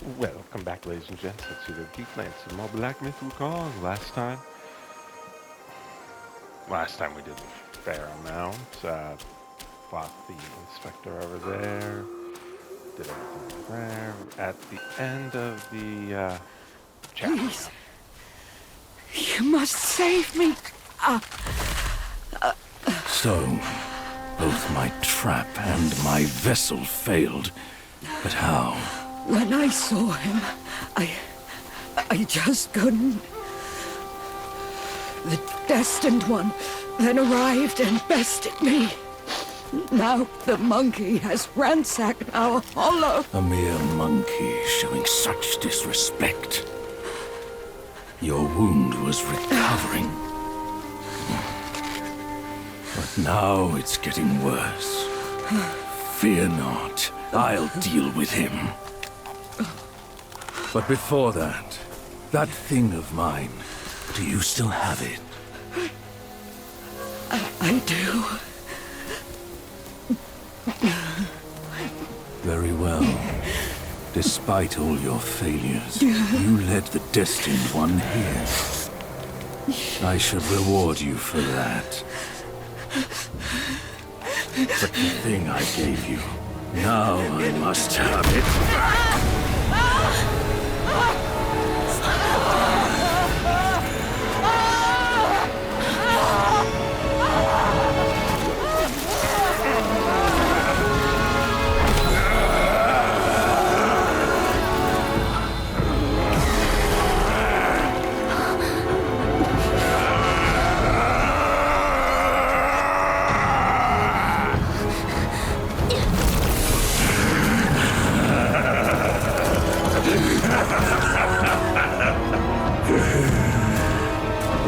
Welcome back, ladies and gents. Let's see the Deep Lands of More Black Myth Wukong. Last time we did a fair amount. Fought the inspector over there. Did everything there. At the end of the chapter. Please, you must save me. So, both my trap and my vessel failed. But how? When I saw him, I just couldn't. The destined one then arrived and bested me. Now the monkey has ransacked our hollow. A mere monkey showing such disrespect. Your wound was recovering. But now it's getting worse. Fear not, I'll deal with him. But before that, that thing of mine, do you still have it? I do. Very well. Despite all your failures, you led the Destined One here. I should reward you for that. But the thing I gave you, now I must have it.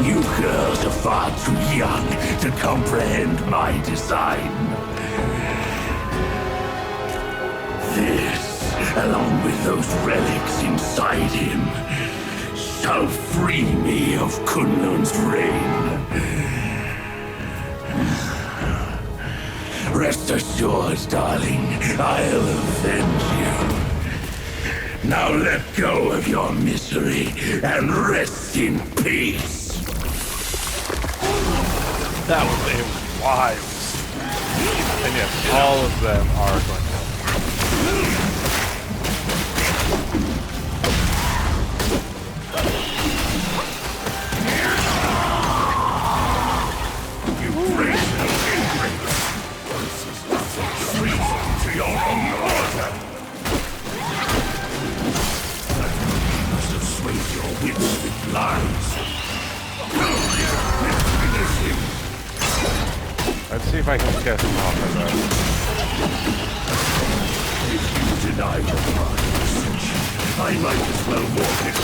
You girls are far too young to comprehend my design. This, along with those relics inside him, shall free me of Kunlun's reign. Rest assured, darling, I'll avenge you. Now let go of your misery and rest in peace. That was a wild. And yes, all of them are going to. You brazen ingrate! Treason to your own order! You must have swayed your wits with lies. Finish him! Let's see if I can get him off of that. If you deny your my message, I might as well walk it.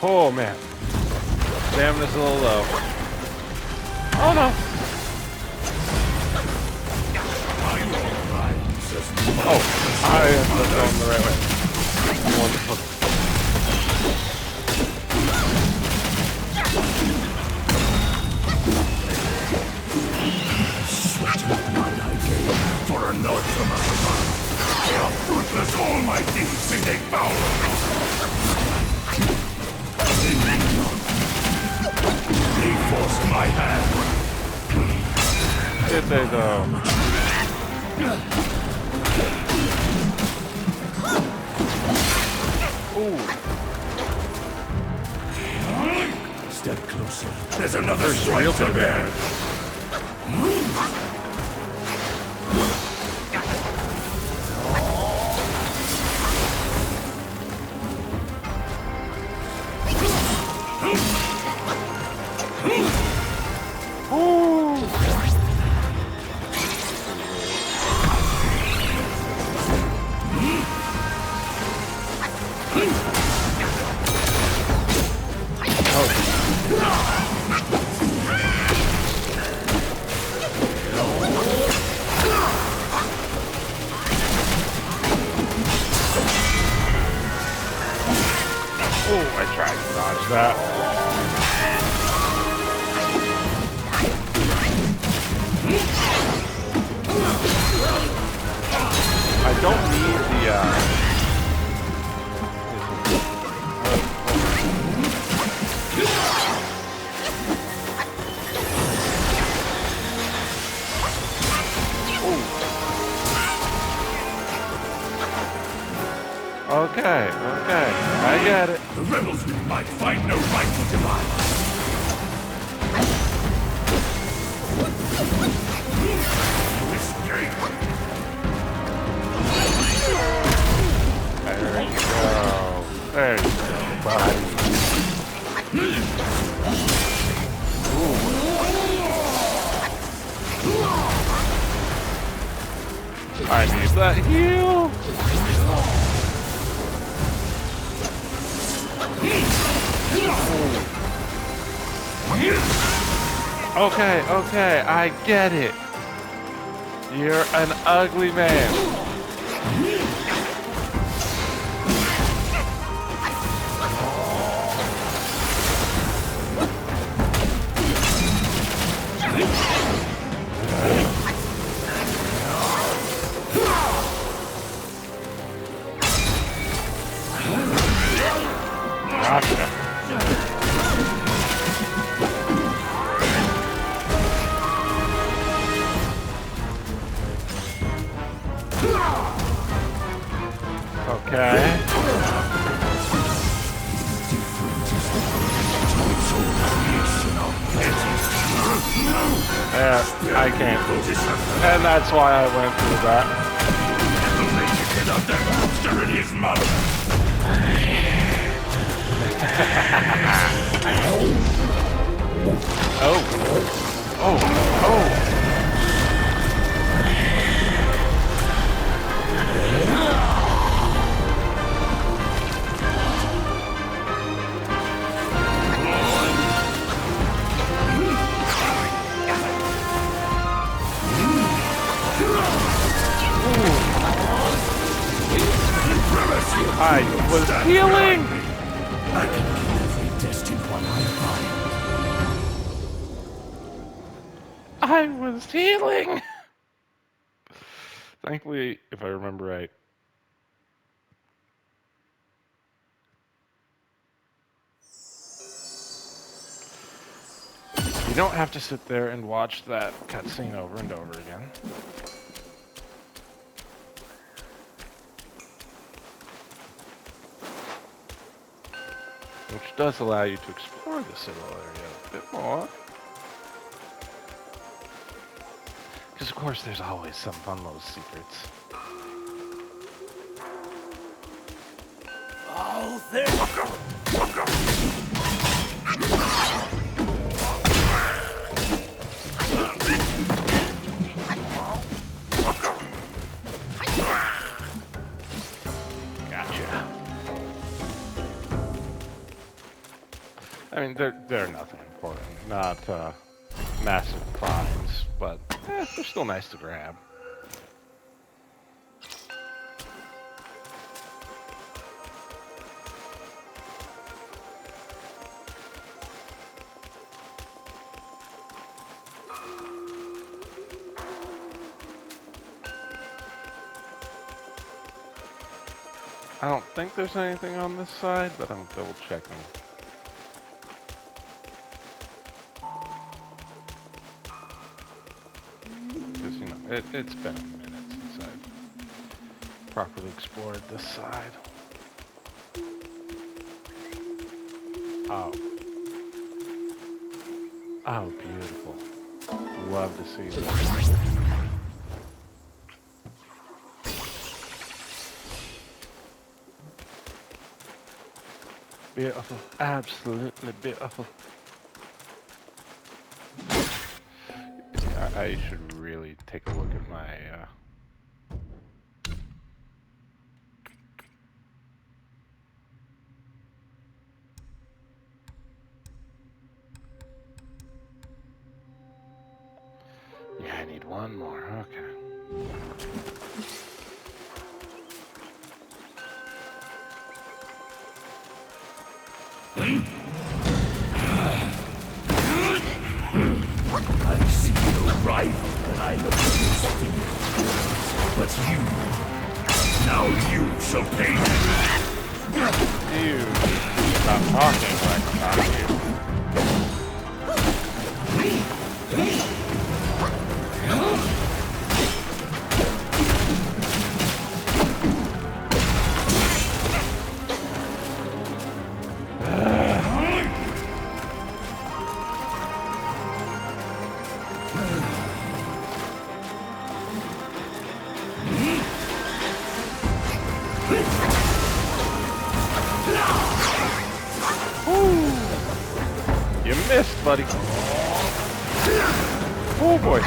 Oh man. Damn, this is a little low. Oh no. Oh, I am going the right way. Wonderful. For a note from us above. They are fruitless, all my deeds may take power. They forced my hand. Did they though? Ooh. Step closer. There's another stripe to bear. Oh, I tried to dodge that. don't need the, Okay, I get it. The rebels might find no rightful divide. Escape. There you go. There you go, buddy. I need that heal. Okay, I get it. You're an ugly man. Gotcha. Okay. Yeah, I can't. And that's why I went through that. Get out that monster in his mouth. Oh. I was healing! I can kill every destined one I find. I was healing! Thankfully, if I remember right. You don't have to sit there and watch that cutscene over and over again. Which does allow you to explore the Citadel area a bit more. Because of course there's always some fun little secrets. Oh, there. Gotcha. I mean, they're nothing important. Not massive finds, but they're still nice to grab. I don't think there's anything on this side, but I'm double checking. Because, you know, it's been a minute since I've properly explored this side. Oh. Oh, beautiful. Love to see this. Beautiful, absolutely beautiful. I should really take a look at my yeah, I need one more, okay. I see no rival, and I know something. But you Now you shall pay. You stop talking like I'm not here. You missed, buddy. Oh boy.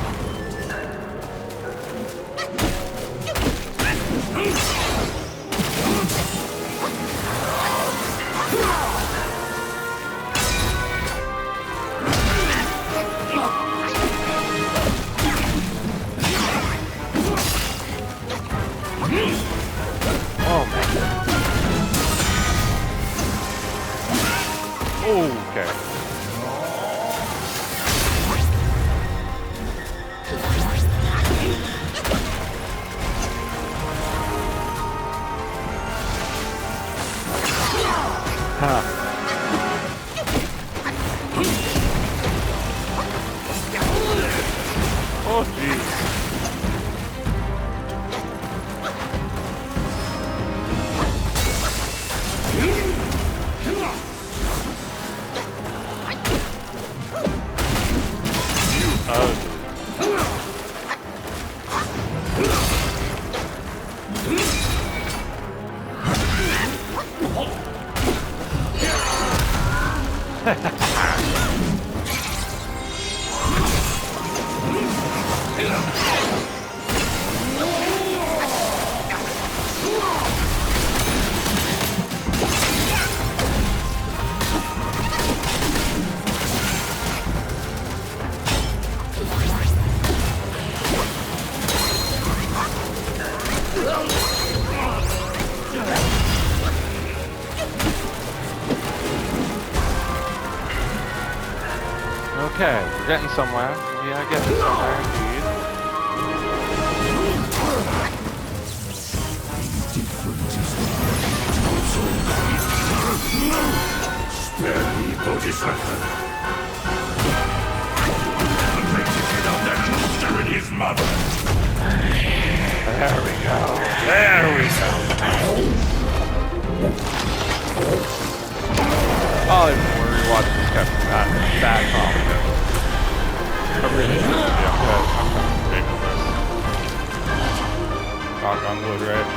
Oh man. Okay. Huh. Oh jeez. Okay, we're getting somewhere. Yeah, getting somewhere indeed. Spare me, Bodhisattva. I'll make you get on that monster and his mother. There we go. There we go. Oh, even when we watch this guy from that confident. I really should be upset. I'm not big on this. Knock on wood, right?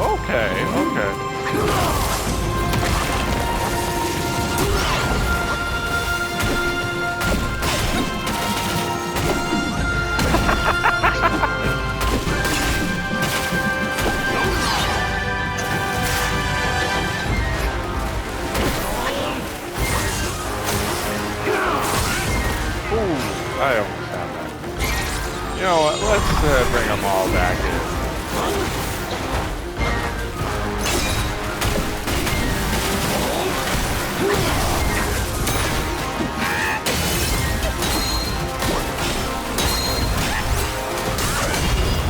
Okay, okay. Ooh, I almost had that. You know what? Let's bring them all back in.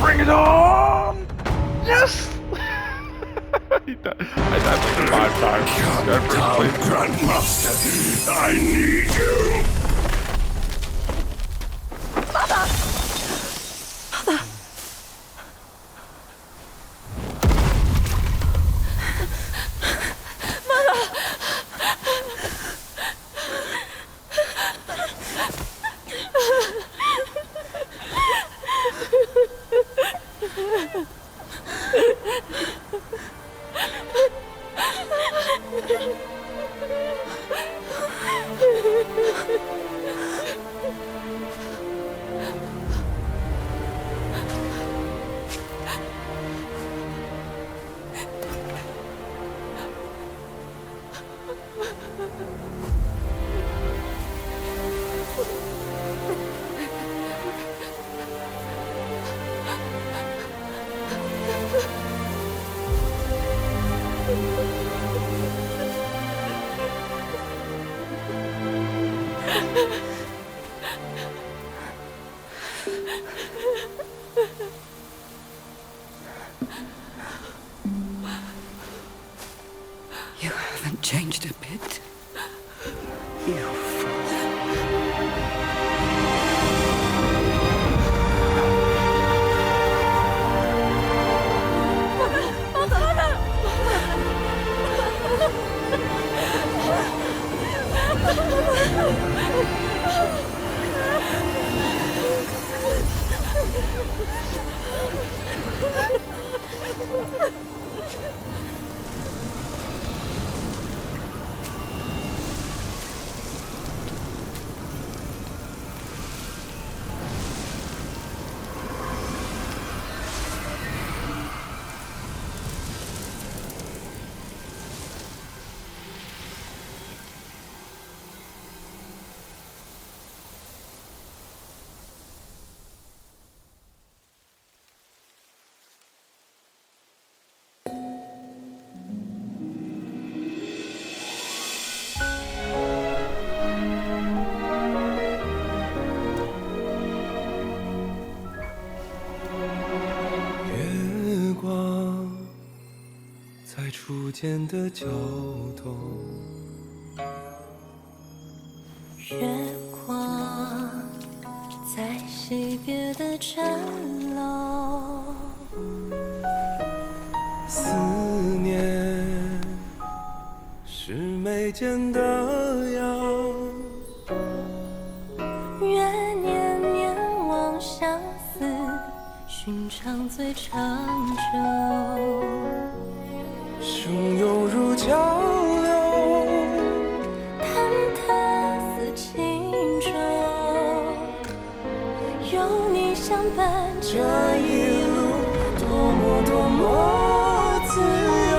Bring it on! Yes! I died like 5 times. Grandmaster, I need you. Mother! Mother! changed a bit. You fool.初见的交通，月光在惜别的城楼，思念是眉间的药，愿年年望相思，寻常最长久。汹涌如交流，忐忑似轻舟，有你相伴，这一路多么多么自由。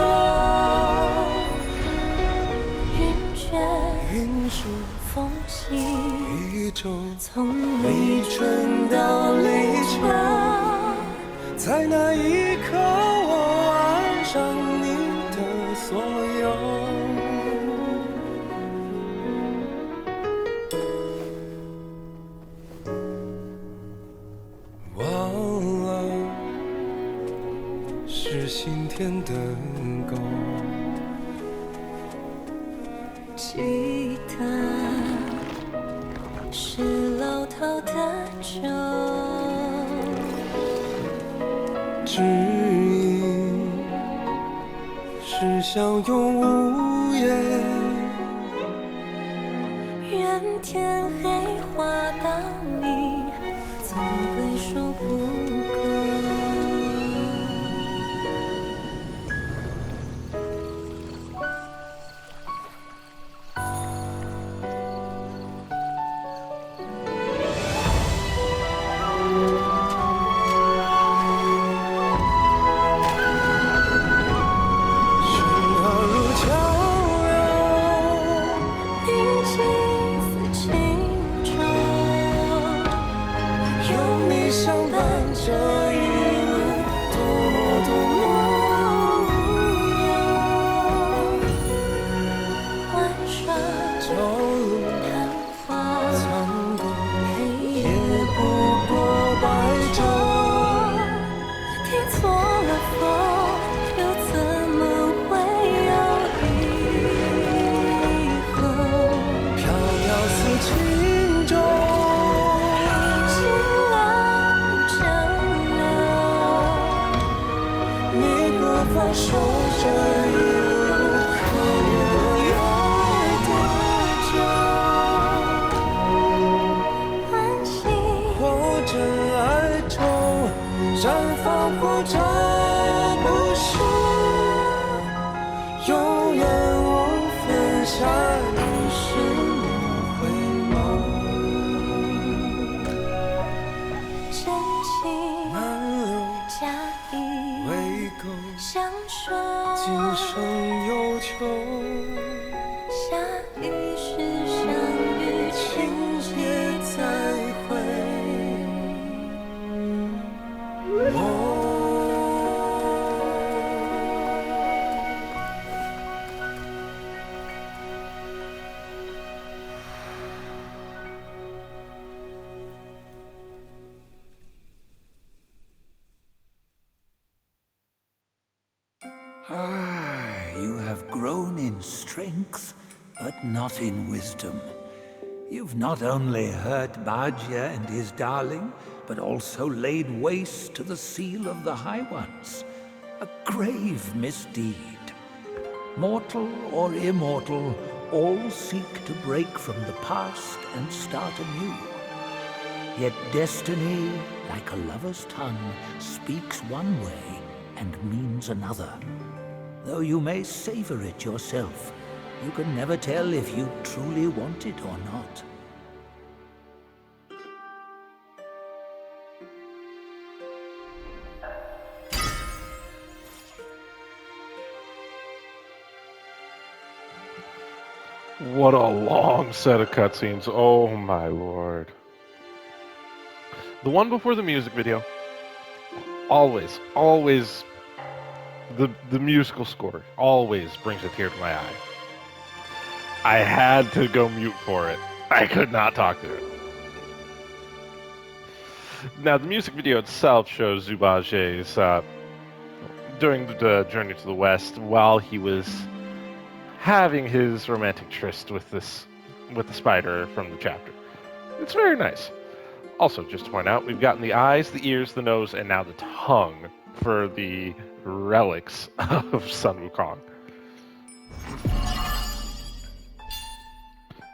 云卷云舒风起，一周，从立春到立秋，在那一刻我爱上你的所有。忘了是心田的沟，记得是老套的酒，指引是相拥无言。愿天黑花当你，总会说不够。you have grown in strength, but not in wisdom. You've not only hurt Bajia and his darling, but also laid waste to the seal of the High Ones. A grave misdeed. Mortal or immortal, all seek to break from the past and start anew. Yet destiny, like a lover's tongue, speaks one way and means another. Though you may savor it yourself, you can never tell if you truly want it or not. What a long set of cutscenes. Oh my lord. The one before the music video, always, the musical score always brings a tear to my eye. I had to go mute for it. I could not talk to it. Now, the music video itself shows Zubage's during the journey to the west, while he was having his romantic tryst with the spider from the chapter. It's very nice. Also, just to point out, we've gotten the eyes, the ears, the nose, and now the tongue for the relics of Sun Wukong.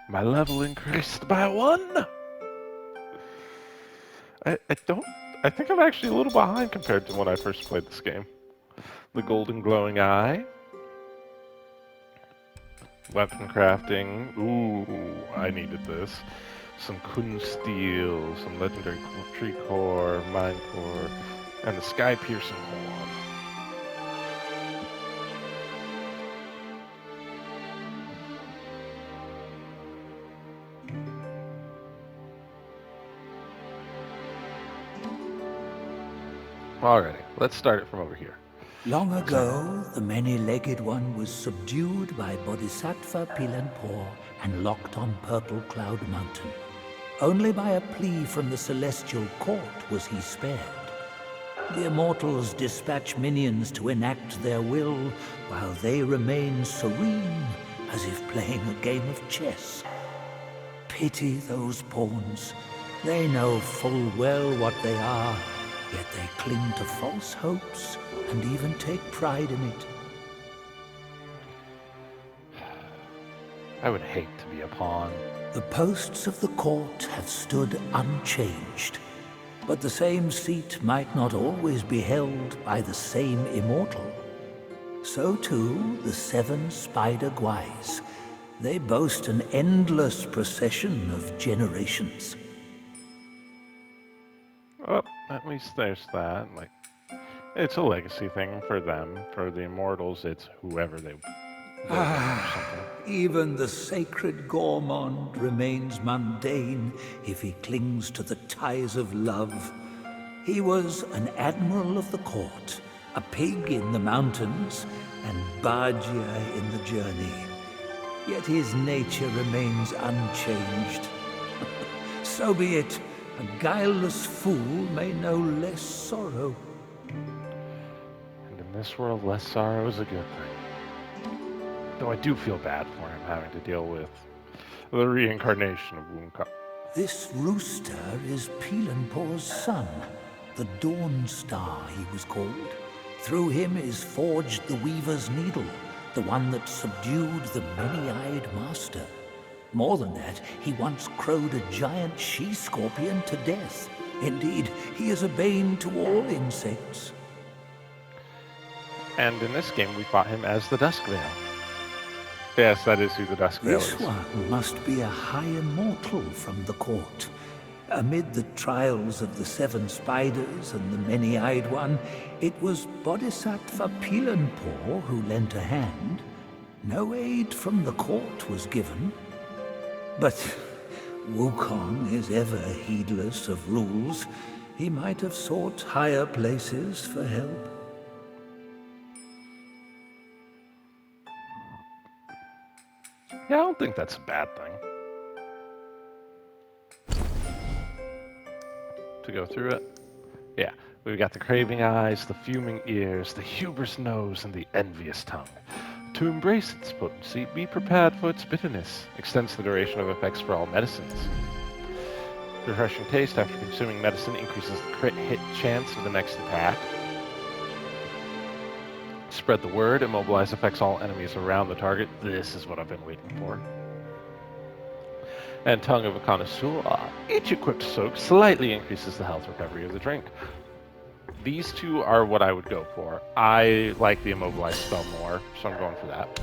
My level increased by 1. I think I'm actually a little behind compared to when I first played this game. The golden glowing eye. Weapon crafting. Ooh, I needed this. Some Kun steel, some legendary tree core, mine core, and the sky piercing horn. Alrighty, let's start it from over here. Long ago, the many-legged one was subdued by Bodhisattva Pilanpor and locked on Purple Cloud Mountain. Only by a plea from the celestial court was he spared. The immortals dispatch minions to enact their will, while they remain serene, as if playing a game of chess. Pity those pawns. They know full well what they are, yet they cling to false hopes and even take pride in it. I would hate to be a pawn. The posts of the court have stood unchanged, but the same seat might not always be held by the same immortal. So too the 7 spider guais. They boast an endless procession of generations. Well, at least there's that. Like, it's a legacy thing for them. For the immortals, it's whoever they Even the sacred gourmand remains mundane if he clings to the ties of love. He was an admiral of the court, a pig in the mountains, and Bajia in the journey. Yet his nature remains unchanged. So be it. A guileless fool may know less sorrow. And in this world, less sorrow is a good thing. Though I do feel bad for him having to deal with the reincarnation of Wukong. This rooster is Pilanpor's son, the Dawn Star he was called. Through him is forged the Weaver's Needle, the one that subdued the many-eyed master. More than that, he once crowed a giant she-scorpion to death. Indeed, he is a bane to all insects. And in this game, we fought him as the Duskveil. Yes, that is who the Duskveil is. This one must be a high immortal from the court. Amid the trials of the 7 spiders and the many-eyed one, it was Bodhisattva Pilanpor who lent a hand. No aid from the court was given. But Wukong is ever heedless of rules. He might have sought higher places for help. Yeah, I don't think that's a bad thing. To go through it. Yeah, we've got the craving eyes, the fuming ears, the hubris nose, and the envious tongue. To embrace its potency, be prepared for its bitterness. Extends the duration of effects for all medicines. Refreshing taste after consuming medicine increases the crit hit chance of the next attack. Spread the word. Immobilize affects all enemies around the target. This is what I've been waiting for. And Tongue of a Connoisseur. Each equipped soak slightly increases the health recovery of the drink. These two are what I would go for. I like the Immobilize spell more, so I'm going for that.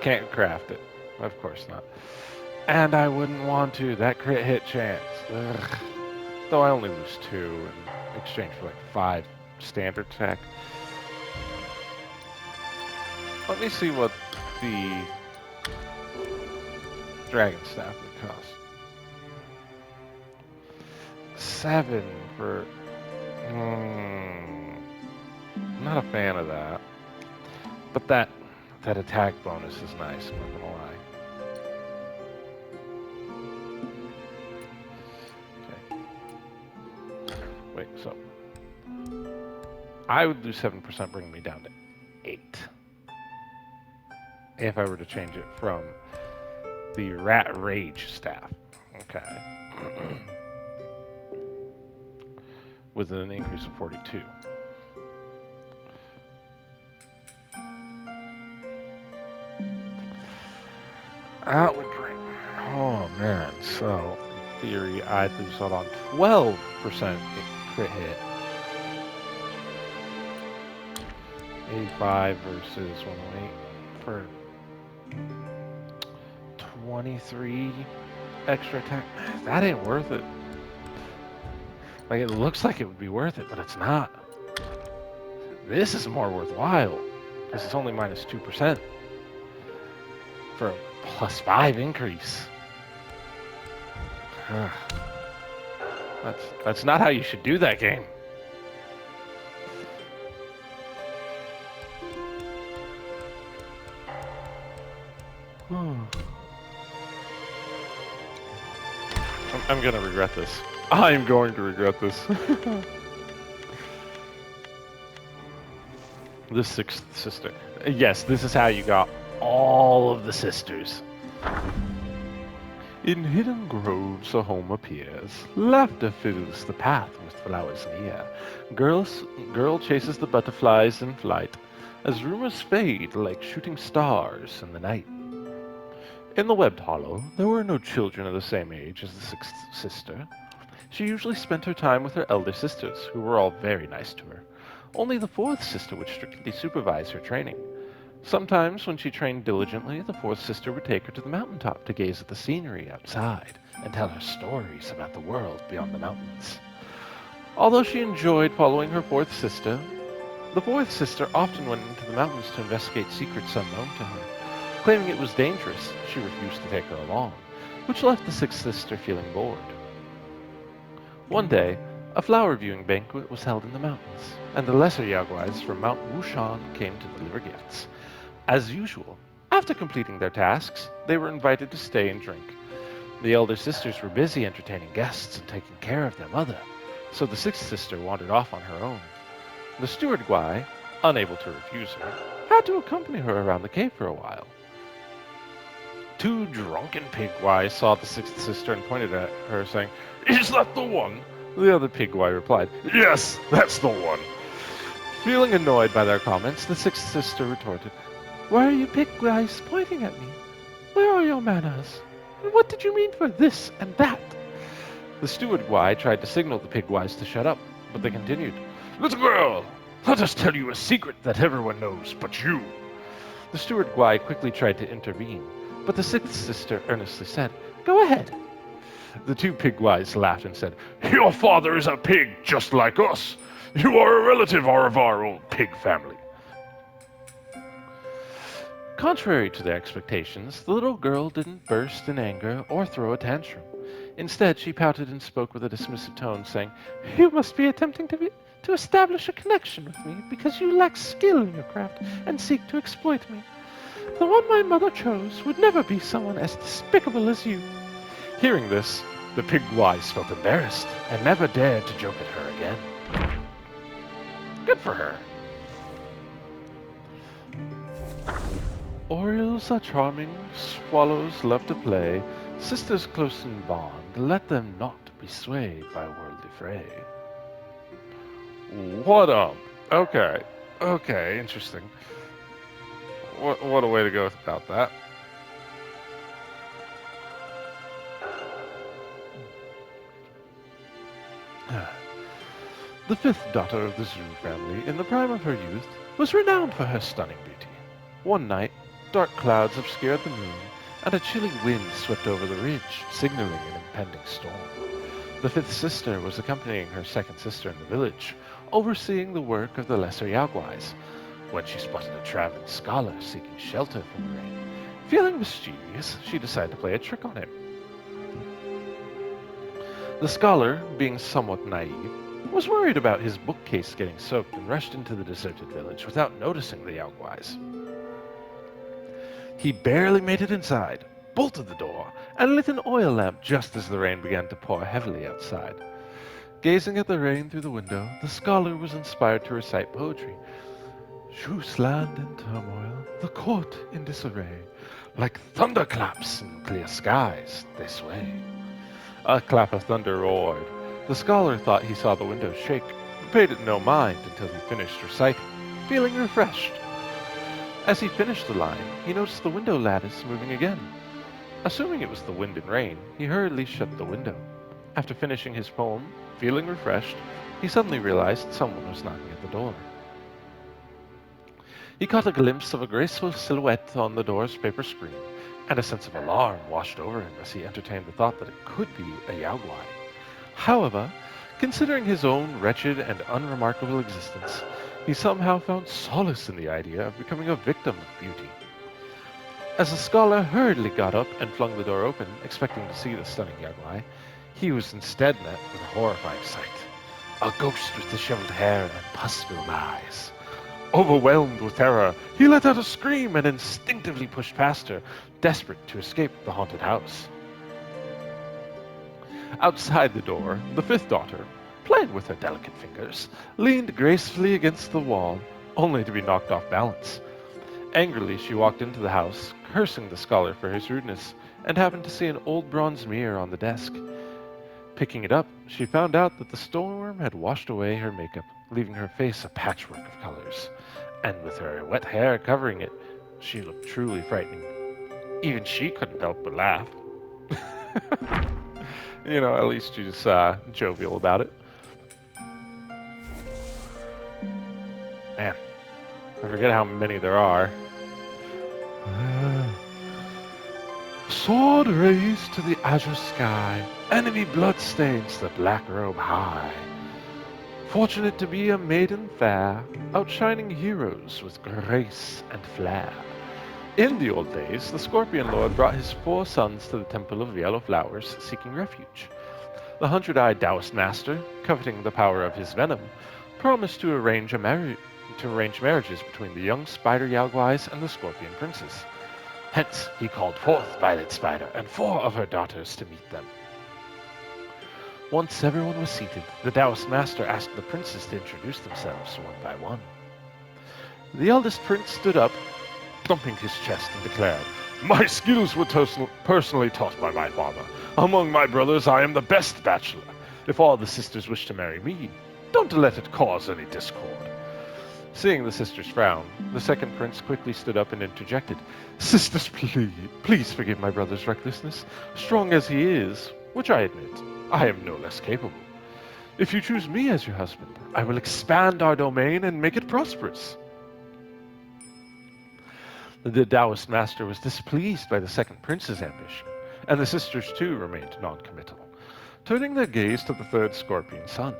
Can't craft it. Of course not. And I wouldn't want to. That crit hit chance. Ugh. Though I only lose 2 in exchange for like 5 standard attack. Let me see what the Dragon Staff would cost. 7 for... I'm not a fan of that. But that attack bonus is nice, I'm not gonna lie. Wait, so I would do 7%, bring me down to 8. If I were to change it from the Rat Rage staff. Okay. With an increase of 42. That would bring... Oh, man. So, in theory, I'd lose out on 12% crit hit. 85 versus 108 for 23 extra attack. That ain't worth it. Like, it looks like it would be worth it, but it's not. This is more worthwhile, because it's only minus 2% for a plus 5 increase. That's not how you should do that game. I'm gonna regret this. I'm going to regret this. The 6th sister. Yes, this is how you got all of the sisters. In hidden groves a home appears. Laughter fills the path with flowers near. Girl chases the butterflies in flight, as rumors fade like shooting stars in the night. In the webbed hollow, there were no children of the same age as the 6th sister. She usually spent her time with her elder sisters, who were all very nice to her. Only the 4th sister would strictly supervise her training. Sometimes, when she trained diligently, the 4th sister would take her to the mountaintop to gaze at the scenery outside and tell her stories about the world beyond the mountains. Although she enjoyed following her 4th sister, the 4th sister often went into the mountains to investigate secrets unknown to her. Claiming it was dangerous, she refused to take her along, which left the 6th sister feeling bored. One day, a flower viewing banquet was held in the mountains, and the lesser Yaguais from Mount Wukong came to deliver gifts. As usual, after completing their tasks, they were invited to stay and drink. The elder sisters were busy entertaining guests and taking care of their mother, so the 6th sister wandered off on her own. The steward Guai, unable to refuse her, had to accompany her around the cave for a while. 2 drunken pigwai saw the 6th sister and pointed at her, saying, "Is that the one?" The other pigwai replied, "Yes, that's the one." Feeling annoyed by their comments, the 6th sister retorted, "Why are you pigwais pointing at me? Where are your manners? And what did you mean for this and that?" The steward Guai tried to signal the pigwais to shut up, but they continued, "Little girl, let us tell you a secret that everyone knows but you." The steward Guai quickly tried to intervene, but the 6th sister earnestly said, "Go ahead." The 2 pigwais laughed and said, "Your father is a pig just like us. You are a relative of our old pig family." Contrary to their expectations, the little girl didn't burst in anger or throw a tantrum. Instead, she pouted and spoke with a dismissive tone, saying, "You must be attempting to establish a connection with me because you lack skill in your craft and seek to exploit me. The one my mother chose would never be someone as despicable as you." Hearing this, The pigwise felt embarrassed and never dared to joke at her again. Good for her. Orioles are charming, swallows love to play, sisters close in bond, let them not be swayed by worldly fray. What up? Okay. Okay, interesting. What a way to go about that. The fifth daughter of the Zhu family, in the prime of her youth, was renowned for her stunning beauty. One night, dark clouds obscured the moon, and a chilly wind swept over the ridge, signaling an impending storm. The fifth sister was accompanying her second sister in the village, overseeing the work of the lesser Yaoguais, when she spotted a traveling scholar seeking shelter from the rain. Feeling mischievous, she decided to play a trick on him. The scholar, being somewhat naive, was worried about his bookcase getting soaked and rushed into the deserted village without noticing the Yaoguais. He barely made it inside, bolted the door, and lit an oil lamp just as the rain began to pour heavily outside. Gazing at the rain through the window, the scholar was inspired to recite poetry. Shu's land in turmoil, the court in disarray, like thunderclaps in clear skies they sway. A clap of thunder roared. The scholar thought he saw the window shake, but paid it no mind until he finished reciting, feeling refreshed. As he finished the line, he noticed the window lattice moving again. Assuming it was the wind and rain, he hurriedly shut the window. After finishing his poem, feeling refreshed, he suddenly realized someone was knocking at the door. He caught a glimpse of a graceful silhouette on the door's paper screen, and a sense of alarm washed over him as he entertained the thought that it could be a Yaoguai. However, considering his own wretched and unremarkable existence, he somehow found solace in the idea of becoming a victim of beauty. As the scholar hurriedly got up and flung the door open, expecting to see the stunning Yaoguai, he was instead met with a horrifying sight. A ghost with disheveled hair and pus-filled eyes. Overwhelmed with terror, he let out a scream and instinctively pushed past her, desperate to escape the haunted house. Outside the door, the fifth daughter, playing with her delicate fingers, leaned gracefully against the wall, only to be knocked off balance. Angrily, she walked into the house, cursing the scholar for his rudeness, and happened to see an old bronze mirror on the desk. Picking it up, she found out that the storm had washed away her makeup, leaving her face a patchwork of colors. And with her wet hair covering it, she looked truly frightening. Even she couldn't help but laugh. You know, at least she's jovial about it. Man, I forget how many there are. Sword raised to the azure sky, enemy blood stains the black robe high. Fortunate to be a maiden fair, outshining heroes with grace and flair. In the old days, the Scorpion Lord brought his 4 sons to the Temple of Yellow Flowers, seeking refuge. The 100-eyed Taoist master, coveting the power of his venom, promised to arrange marriages between the young spider Yaoguais and the Scorpion Princess. Hence, he called forth Violet Spider and 4 of her daughters to meet them. Once everyone was seated, the Taoist master asked the princes to introduce themselves one by one. The eldest prince stood up, thumping his chest, and declared, "My skills were personally taught by my father. Among my brothers, I am the best bachelor. If all the sisters wish to marry me, don't let it cause any discord." Seeing the sisters frown, the second prince quickly stood up and interjected, "Sisters, please forgive my brother's recklessness. Strong as he is, which I admit, I am no less capable. If you choose me as your husband, I will expand our domain and make it prosperous." The Taoist master was displeased by the second prince's ambition, and the sisters too remained non-committal, turning their gaze to the third Scorpion son.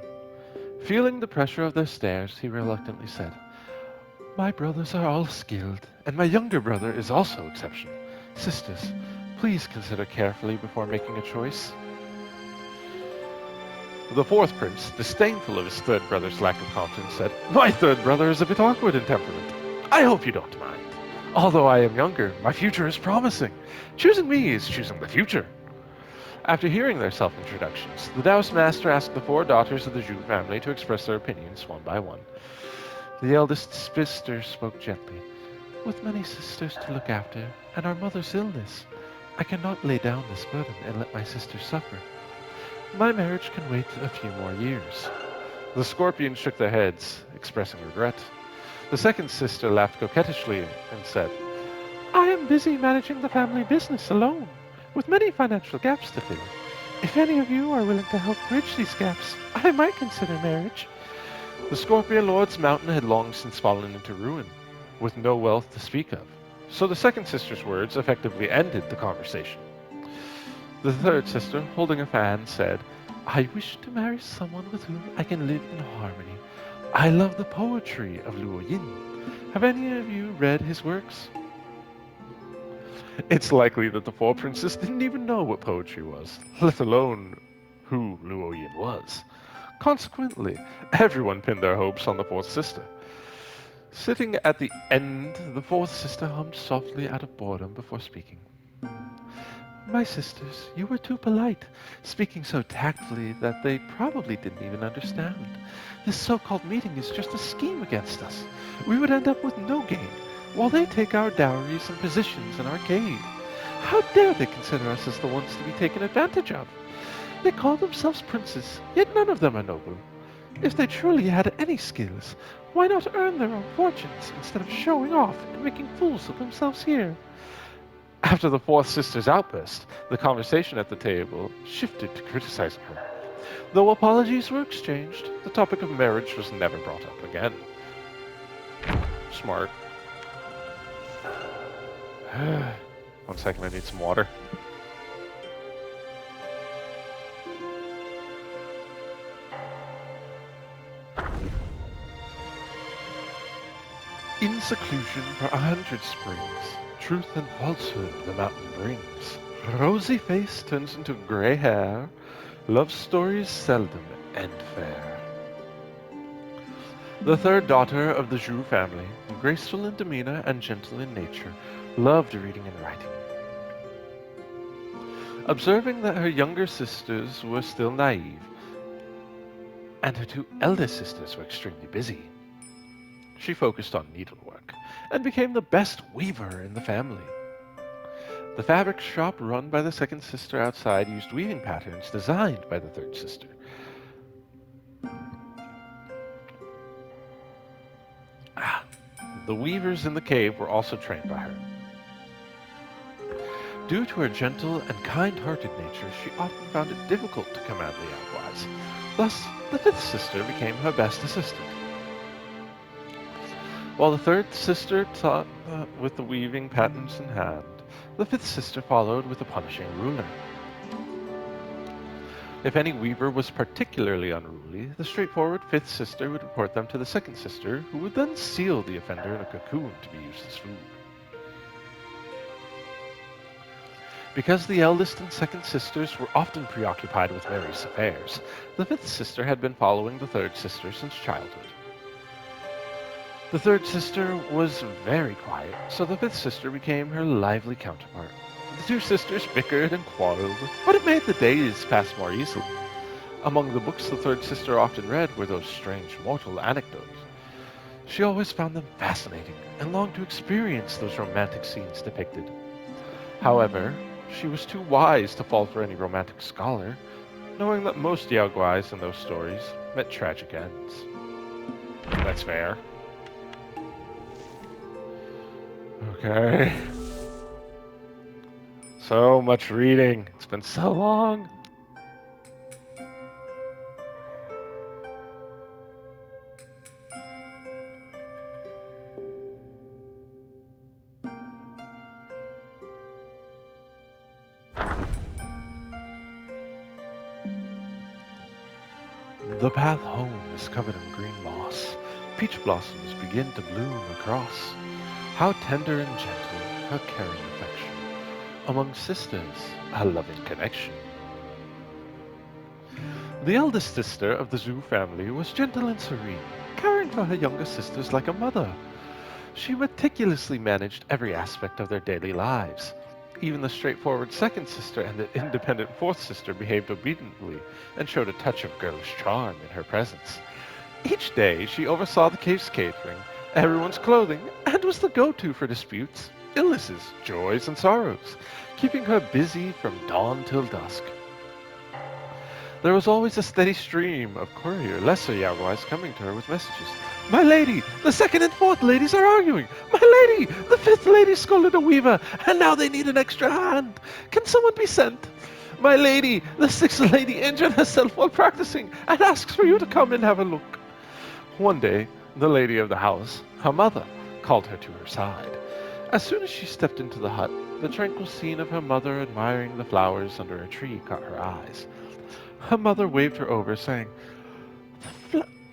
Feeling the pressure of their stares, he reluctantly said, "My brothers are all skilled, and my younger brother is also exceptional. Sisters, please consider carefully before making a choice." The fourth prince, disdainful of his third brother's lack of confidence, said, "My third brother is a bit awkward in temperament. I hope you don't mind. Although I am younger, my future is promising. Choosing me is choosing the future." After hearing their self-introductions, the Taoist master asked the 4 daughters of the Zhu family to express their opinions one by one. The eldest sister spoke gently. With many sisters to look after, and our mother's illness, I cannot lay down this burden and let my sisters suffer. My marriage can wait a few more years. The scorpions shook their heads, expressing regret. The second sister laughed coquettishly and said, I am busy managing the family business alone, with many financial gaps to fill. If any of you are willing to help bridge these gaps, I might consider marriage. The Scorpion Lord's mountain had long since fallen into ruin, with no wealth to speak of, so the second sister's words effectively ended the conversation. The third sister, holding a fan, said, I wish to marry someone with whom I can live in harmony. I love the poetry of Luo Yin. Have any of you read his works? It's likely that the 4 princes didn't even know what poetry was, let alone who Luo Yin was. Consequently, everyone pinned their hopes on the 4th sister. Sitting at the end, the 4th sister hummed softly out of boredom before speaking. My sisters, you were too polite, speaking so tactfully that they probably didn't even understand. This so-called meeting is just a scheme against us. We would end up with no gain, while they take our dowries and positions in our cave. How dare they consider us as the ones to be taken advantage of? They call themselves princes, yet none of them are noble. If they truly had any skills, why not earn their own fortunes instead of showing off and making fools of themselves here? After the 4th sister's outburst, the conversation at the table shifted to criticizing her. Though apologies were exchanged, the topic of marriage was never brought up again. Smart. 1 second, I need some water. In seclusion for 100 springs, truth and falsehood the mountain brings. Rosy face turns into gray hair, love stories seldom end fair. The 3rd daughter of the Zhu family, graceful in demeanor and gentle in nature, loved reading and writing. Observing that her younger sisters were still naive, and her 2 elder sisters were extremely busy, she focused on needlework and became the best weaver in the family. The fabric shop run by the 2nd sister outside used weaving patterns designed by the 3rd sister. The weavers in the cave were also trained by her. Due to her gentle and kind-hearted nature, she often found it difficult to command the Yaoguais. Thus, the 5th sister became her best assistant. While the 3rd sister taught with the weaving patterns in hand, the 5th sister followed with a punishing ruler. If any weaver was particularly unruly, the straightforward 5th sister would report them to the 2nd sister, who would then seal the offender in a cocoon to be used as food. Because the eldest and 2nd sisters were often preoccupied with various affairs, the 5th sister had been following the 3rd sister since childhood. The 3rd sister was very quiet, so the 5th sister became her lively counterpart. The 2 sisters bickered and quarreled, but it made the days pass more easily. Among the books the 3rd sister often read were those strange mortal anecdotes. She always found them fascinating and longed to experience those romantic scenes depicted. However, she was too wise to fall for any romantic scholar, knowing that most Yaoguais in those stories met tragic ends. That's fair. Okay. So much reading. It's been so long. The path home is covered in green moss. Peach blossoms begin to bloom across. How tender and gentle her caring affection. Among sisters, a loving connection. The eldest sister of the Zhu family was gentle and serene, caring for her younger sisters like a mother. She meticulously managed every aspect of their daily lives. Even the straightforward second sister and the independent fourth sister behaved obediently and showed a touch of girlish charm in her presence. Each day she oversaw the cave's catering, everyone's clothing, and was the go-to for disputes, illnesses, joys, and sorrows, keeping her busy from dawn till dusk. There was always a steady stream of courier, lesser Yaoguais coming to her with messages. My lady, the second and fourth ladies are arguing. My lady, the fifth lady scolded a weaver, and now they need an extra hand. Can someone be sent? My lady, the sixth lady injured herself while practicing and asks for you to come and have a look. One day, the lady of the house, her mother, called her to her side. As soon as she stepped into the hut, the tranquil scene of her mother admiring the flowers under a tree caught her eyes. Her mother waved her over, saying,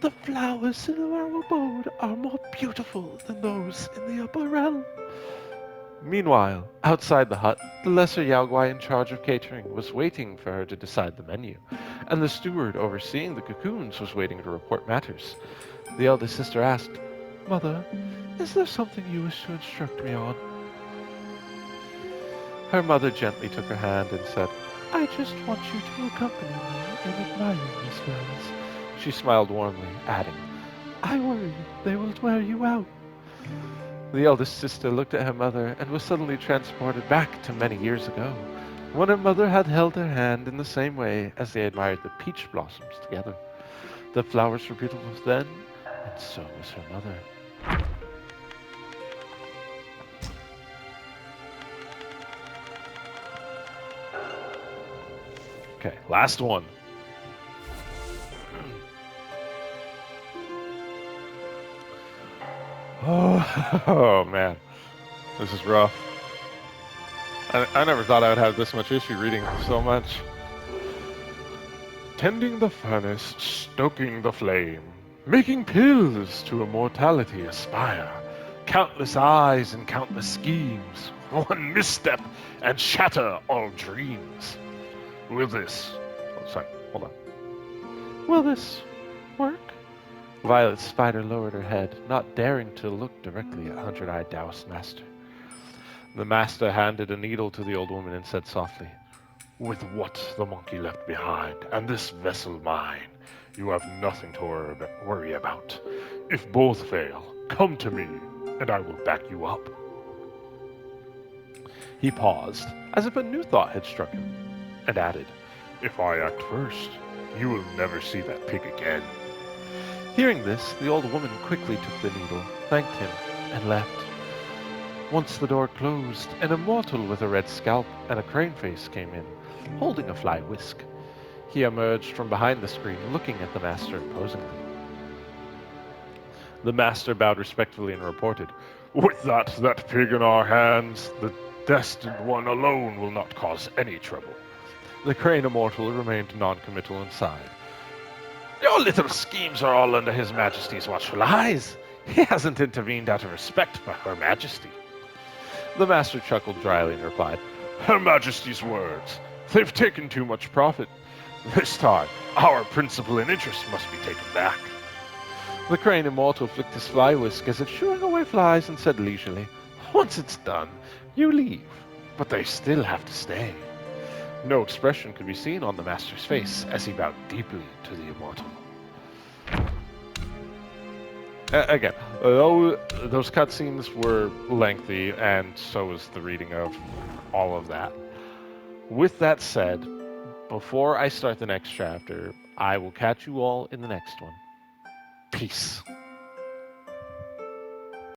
The flowers in our abode are more beautiful than those in the upper realm. Meanwhile, outside the hut, the lesser Yaoguai in charge of catering was waiting for her to decide the menu, and the steward overseeing the cocoons was waiting to report matters. The eldest sister asked, Mother, is there something you wish to instruct me on? Her mother gently took her hand and said, I just want you to accompany me in admiring these flowers. She smiled warmly, adding, I worry they will wear you out. The eldest sister looked at her mother and was suddenly transported back to many years ago, when her mother had held her hand in the same way as they admired the peach blossoms together. The flowers were beautiful then, and so was her mother. Okay, last one. Oh man, this is rough. I never thought I would have this much issue reading so much. Tending the furnace, stoking the flame, making pills to immortality aspire, countless eyes and countless schemes, one misstep and shatter all dreams. Will this... Oh, sorry, hold on. Will this work? Violet Spider lowered her head, not daring to look directly at Hundred-Eyed Taoist Master. The master handed a needle to the old woman and said softly, With what the monkey left behind, and this vessel mine, you have nothing to worry about. If both fail, come to me, and I will back you up. He paused, as if a new thought had struck him, and added, If I act first, you will never see that pig again. Hearing this, the old woman quickly took the needle, thanked him, and left. Once the door closed, an immortal with a red scalp and a crane face came in, holding a fly whisk. He emerged from behind the screen, looking at the master imposingly. The master bowed respectfully and reported, With that pig in our hands, the destined one alone will not cause any trouble. The crane immortal remained non-committal and sighed. Your little schemes are all under His Majesty's watchful eyes. He hasn't intervened out of respect for Her Majesty. The master chuckled dryly and replied, Her Majesty's words. They've taken too much profit. This time, our principal and interest must be taken back. The crane immortal flicked his fly whisk as if shooing away flies and said leisurely, Once it's done, you leave, but they still have to stay. No expression could be seen on the master's face as he bowed deeply to the immortal. Again, those cutscenes were lengthy, and so was the reading of all of that. With that said, before I start the next chapter, I will catch you all in the next one. Peace.